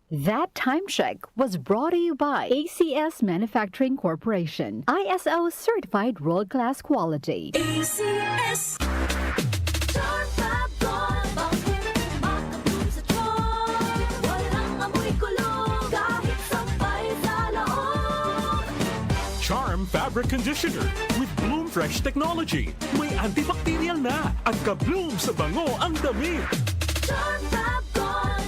That time check was brought to you by ACS Manufacturing Corporation, ISO certified world-class quality. ACS. Charm Fabric Conditioner with Bloom Fresh Technology. May antibacterial na at ka-bloom sa bango ang damit. Charm Fab Gold.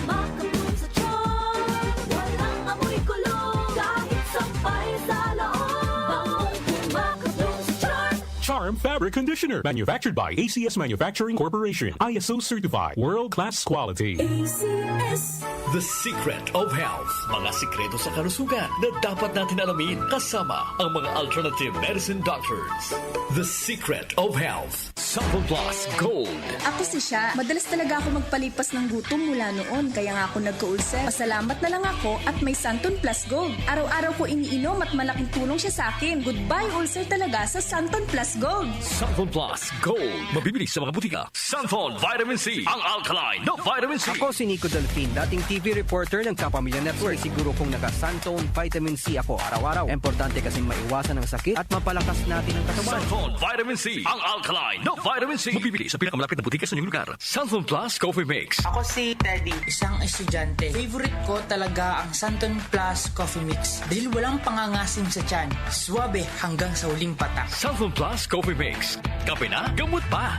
Makabloom sa charm. Walang amoy kulong. Kahit sampay sa loob. Makabloom sa charm. Charm Fabric Conditioner. Manufactured by ACS Manufacturing Corporation. ISO certified. World-class quality. ACS. The Secret of Health. Mga sikreto sa kalusugan na dapat natin alamin kasama ang mga alternative medicine doctors. The Secret of Health. Sample Plus Gold. Ako si Sha. Madalas talaga ako magpalipas ng gutom mula noon, kaya nga ako nagka-ulcer. Pasalamat na lang ako at may Santon Plus Gold. Araw-araw ko iniinom at malaking tulong siya sa akin. Goodbye ulcer talaga sa Santon Plus Gold. Santon Plus Gold. Mabibili sa mga butika. Santon Vitamin C. Ang alkaline na vitamin C. Ako si Nico Delfin, dating TV reporter ng Kapamilya Network. Siguro kung naka-Santon Vitamin C ako araw-araw. Importante kasing maiwasan ang sakit at mapalakas natin ang katawan. Santon Vitamin C. Ang alkaline na vitamin C. Mabibili sa pinakamalapit na butika sa inyong lugar. Santon Plus Coffee Mix. Ako si Teddy, isang estudyante. Favorite ko talaga ang Santon Plus Coffee Mix dahil walang pangangasim sa tiyan. Suwabe hanggang sa huling patak. Santon Plus Coffee Mix. Kape na, gamot pa.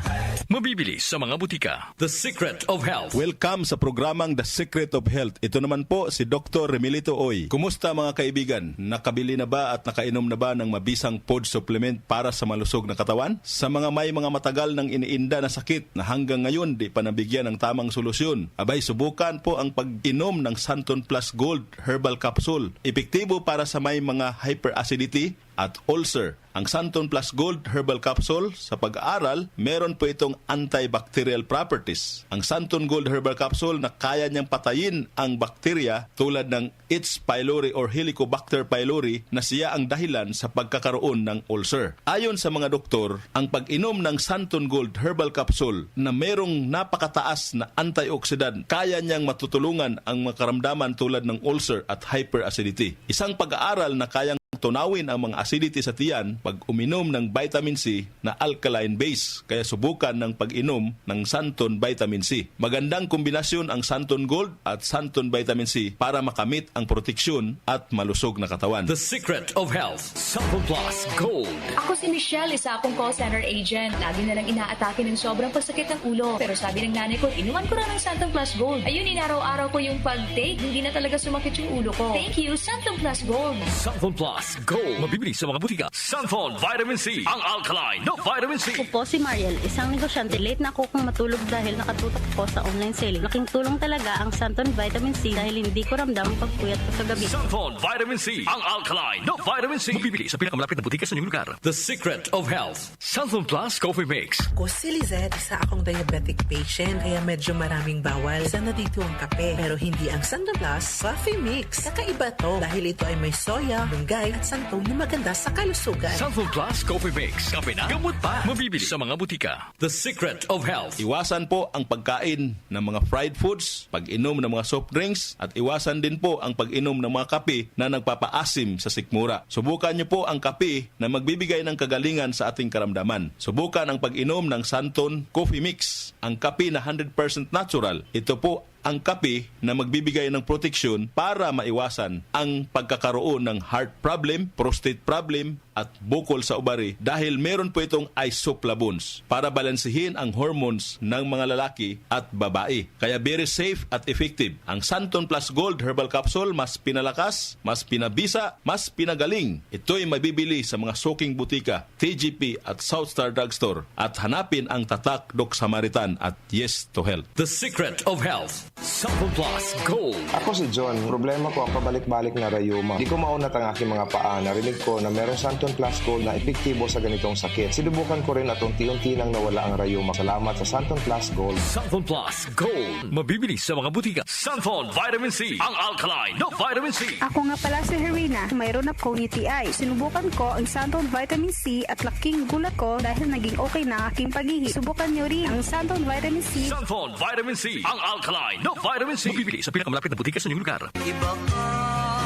Mabibili sa mga butika. The Secret of Health. Welcome sa programang The Secret of Health. Ito naman po si Dr. Remilito Oy. Kumusta mga kaibigan? Nakabili na ba at nakainom na ba ng mabisang food supplement para sa malusog na katawan? Sa mga may mga matagal nang iniinda na sakit na hanggang ngayon di pa nabigyan ng tamang solusyon, abay subukan po ang pag-inom ng Santon Plus Gold Herbal Capsule. Epektibo para sa may mga hyperacidity at ulcer. Ang Santon Plus Gold Herbal Capsule, sa pag-aaral, meron po itong antibacterial properties. Ang Santon Gold Herbal Capsule na kaya niyang patayin ang bakterya tulad ng H. pylori or Helicobacter pylori na siya ang dahilan sa pagkakaroon ng ulcer. Ayon sa mga doktor, ang pag-inom ng Santon Gold Herbal Capsule na merong napakataas na antioxidant, kaya niyang matutulungan ang mga karamdaman tulad ng ulcer at hyperacidity. Isang pag-aaral na kayang tunawin ang mga acidity sa tiyan pag uminom ng vitamin C na alkaline base. Kaya subukan ng pag-inom ng Santon Vitamin C. Magandang kombinasyon ang Santon Gold at Santon Vitamin C para makamit ang proteksyon at malusog na katawan. The Secret of Health. Santon Plus Gold. Ako si Michelle, isa akong call center agent. Lagi na lang inaatake ng sobrang pasakit ng ulo. Pero sabi ng nanay ko, inuman ko na ng Santon Plus Gold. Ayun, inaraw-araw ko yung pag-take. Hindi na talaga sumakit yung ulo ko. Thank you, Santon Plus Gold. Santon Plus Gold. Mabibili sa mga butika. Santon Vitamin C. Ang alkaline na vitamin C. Ako po si Mariel, isang negosyante. Late na ako kung matulog dahil nakatutok po sa online selling. Laking tulong talaga ang Santon Vitamin C dahil hindi ko ramdam ang pagpuyat ko sa gabi. Santon Vitamin C. Ang alkaline na vitamin C. Mabibili sa pinakamalapit na butika sa inyong lugar. The Secret of Health. Santon Plus Coffee Mix. Ako si Lizette, isa akong diabetic patient kaya medyo maraming bawal. Sana dito ang kape pero hindi ang Santon Plus Coffee Mix. Kakaiba to dahil ito ay may soya, lunggay at santon na maganda sa kalusugan. Santon Plus Coffee Mix. Kape na, gamot pa. Mabibili sa mga butika. The Secret of Health. Iwasan po ang pagkain ng mga fried foods, pag-inom ng mga soft drinks, at iwasan din po ang pag-inom ng mga kape na nagpapaasim sa sikmura. Subukan niyo po ang kape na magbibigay ng kagalingan sa ating karamdaman. Subukan ang pag-inom ng Santon Coffee Mix, ang kape na 100% natural. Ito po ang kape na magbibigay ng proteksyon para maiwasan ang pagkakaroon ng heart problem, prostate problem, at bukol sa ubari dahil meron po itong isoflavones para balansehin ang hormones ng mga lalaki at babae. Kaya very safe at effective. Ang Santon Plus Gold Herbal Capsule mas pinalakas, mas pinabisa, mas pinagaling. Ito'y mabibili sa mga suking butika, TGP at Southstar Drugstore at hanapin ang tatak Doc Samaritan at Yes to Health. The Secret of Health. Santon Plus Gold. Ako si John. Problema ko ang pabalik-balik na rayuma. Di ko maunat ang aking mga paa. Narinig ko na merong Santon Santon Plus Gold na epektibo sa ganitong sakit. Sinubukan ko rin at unti-unti nang nawala ang rayuma. Salamat sa Santon Plus Gold. Santon Plus Gold. Mabibili sa mga butika. Santon Vitamin C. Ang alkaline na vitamin C. Ako nga pala si Herina. Mayroon akong UTI. Sinubukan ko ang Santon Vitamin C at laking gulat ko dahil naging okay na ang aking paghihi. Subukan nyo rin ang Santon Vitamin C. Santon Vitamin C. Ang alkaline na vitamin C. Mabibili sa pinakamalapit na butika sa inyong lugar. Iba ka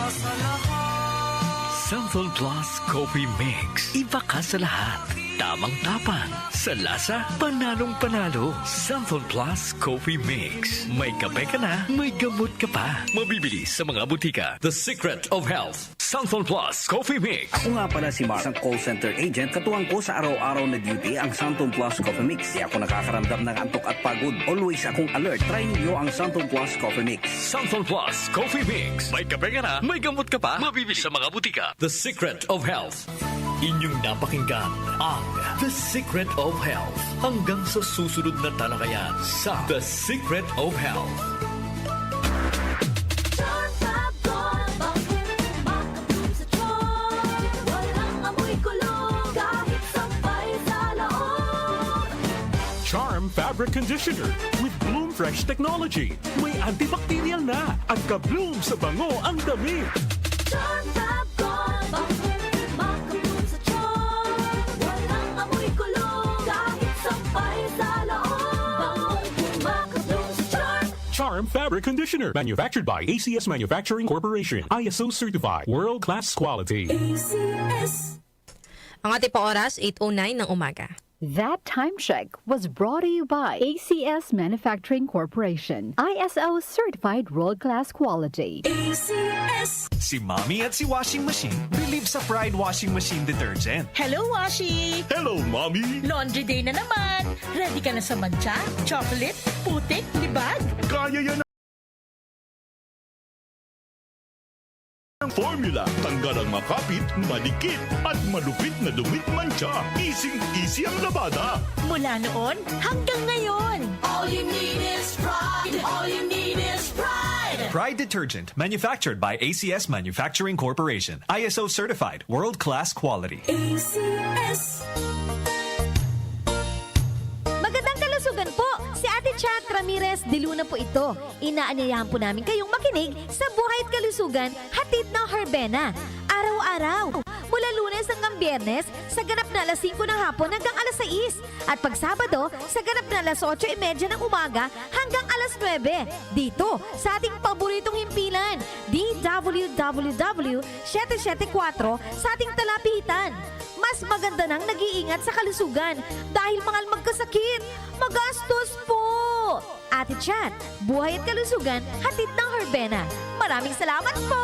sa lahat. Santon Plus Coffee Mix. Iba ka sa lahat. Tamang-tapang. Sa lasa, panalong-panalo. Santon Plus Coffee Mix. May kape ka na, may gamot ka pa. Mabibili sa mga butika. The Secret of Health. Santon Plus Coffee Mix. Ako nga pala si Mark, isang call center agent. Katuwang ko sa araw-araw na duty ang Santon Plus Coffee Mix. Di ako nakakaramdam ng antok at pagod. Always akong alert. Try niyo ang Santon Plus Coffee Mix. Santon Plus Coffee Mix. May kape ka na, may gamot ka pa. Mabibili sa mga butika. The Secret of Health. Inyong napakinggan ang The Secret of Health. Hanggang sa susunod na talakayan sa The Secret of Health. Charm Fab Gold. Bakit makabloom sa tiyan? Walang amoy kulong kahit sampay sa loob. Charm Fabric Conditioner with Bloom Fresh Technology. May antibacterial na at ka-bloom sa bango ang damit. Charm Fab Gold. Bakit makabloom sa tiyan? Walang amoy kulong kahit sampay sa loob. Makabloom sa tiyan. Charm Fabric Conditioner. Manufactured by ACS Manufacturing Corporation. ISO certified. World-class quality. ACS. Ang ating pa oras, 8:09 ng umaga. That time check was brought to you by ACS Manufacturing Corporation. ISO certified world-class quality. ACS. Si Mommy at si Washing Machine believe sa Pride Washing Machine Detergent. Hello, Washi! Hello, Mommy! Laundry day na naman! Ready ka na sa mancha, chocolate, putik, libag? Kaya yan ang formula. Tanggal ang makapit, malikit, at malupit na dumit mancha. Easy ang labada. Mula noon hanggang ngayon. All you need is pride. All you need is pride. Pride Detergent, manufactured by ACS Manufacturing Corporation. ISO certified, world-class quality. ACS. Magandang kalusugan po! Si Ate Chat Ramirez de Luna po ito. Inaanyayahan po namin kayong makinig sa Buhay at Kalusugan, hatid ng Herbena. Araw-araw, mula Lunes hanggang Biyernes, sa ganap na alas 5 ng hapon hanggang alas 6. At pag Sabado, sa ganap na alas 8:30 ng umaga hanggang alas 9. Dito, sa ating paboritong himpilan, DWWW 774 sa ating talapitan. Mas maganda nang nag-iingat sa kalusugan dahil mahal magkasakit. Magastos po! Ate Chat, Buhay at Kalusugan, hatid ng Herbena. Maraming salamat po!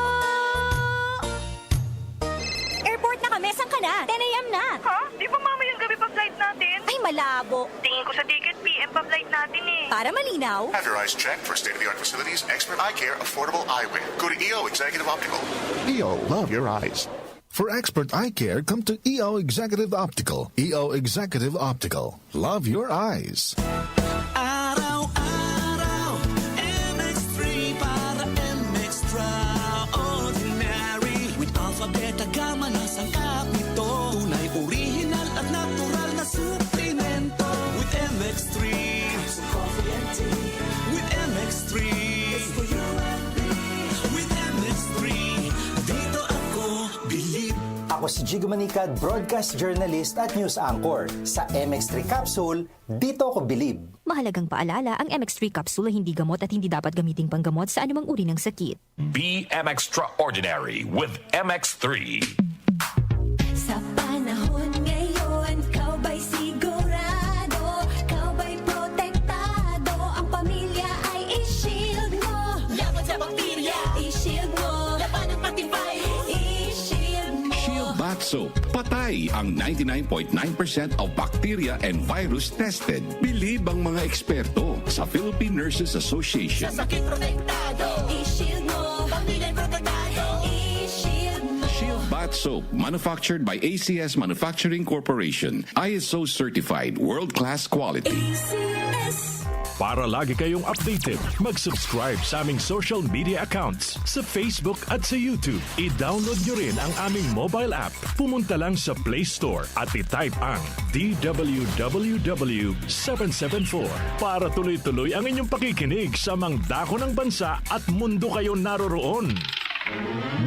Airport na kami, saan ka na? 10 a.m. na. Ha? Di ba mamayang gabi pa flight natin? Ay, malabo. Tingin ko sa ticket, PM pa flight natin eh. Para malinaw. Have your eyes checked for state-of-the-art facilities, expert eye care, affordable eyewear. Go to EO Executive Optical. EO, love your eyes. For expert eye care, come to EO Executive Optical. EO Executive Optical. Love your eyes. Araw-araw, MX3 para MX-Traordinary. With Alpha, Beta, Gamma na sangkap nito. Tunay, original at natural na suplemento. With MX3, so coffee and tea. With MX3, it's for you and me. With MX3, dito ako believe. Ako si Jigo Manicad, broadcast journalist at news anchor. Sa MX3 Capsule, dito ako believe. Mahalagang paalala, ang MX3 capsule ay hindi gamot at hindi dapat gamiting panggamot sa anumang uri ng sakit. Be extraordinary with MX3. Sa panahon ngayon, kau ba'y sigurado? Kau ba'y protektado? Ang pamilya ay i-shield mo. Laban sa bakterya, i-shield mo. Laban ng patibay, i-shield mo. Shield Bath Soap. Patay ang 99.9% of bacteria and virus tested. Believe ang mga eksperto sa Philippine Nurses Association. Sa sakit protektado, i-shield mo. Pamilya'y protektado, i-shield mo. Shield Bath Soap, manufactured by ACS Manufacturing Corporation. ISO certified, world-class quality. ACS. Para lagi kayong updated, mag-subscribe sa aming social media accounts sa Facebook at sa YouTube. I-download nyo rin ang aming mobile app. Pumunta lang sa Play Store at i-type ang DWWW 774 para tuloy-tuloy ang inyong pakikinig sa mga dako ng bansa at mundo kayo naroroon.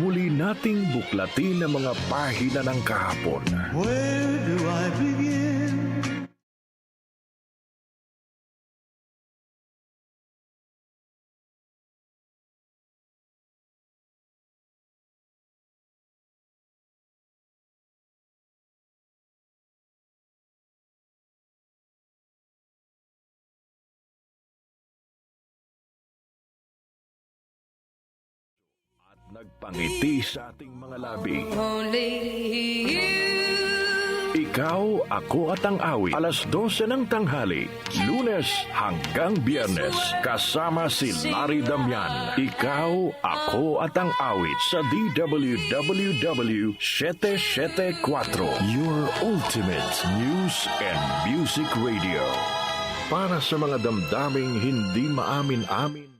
Muli nating buklatin ang mga pahina ng kahapon. Where do I begin? Nagpangiti sa ating mga labi. Ikaw, ako at ang awit. Alas 12 ng tanghali, Lunes hanggang Biyernes. Kasama si Larry Damian. Ikaw, ako at ang awit sa DWWW 774. Your ultimate news and music radio. Para sa mga damdaming hindi maamin-amin.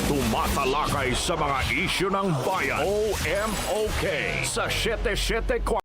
Tumatalakay sa mga isyu ng bayan. OMOK sa 774.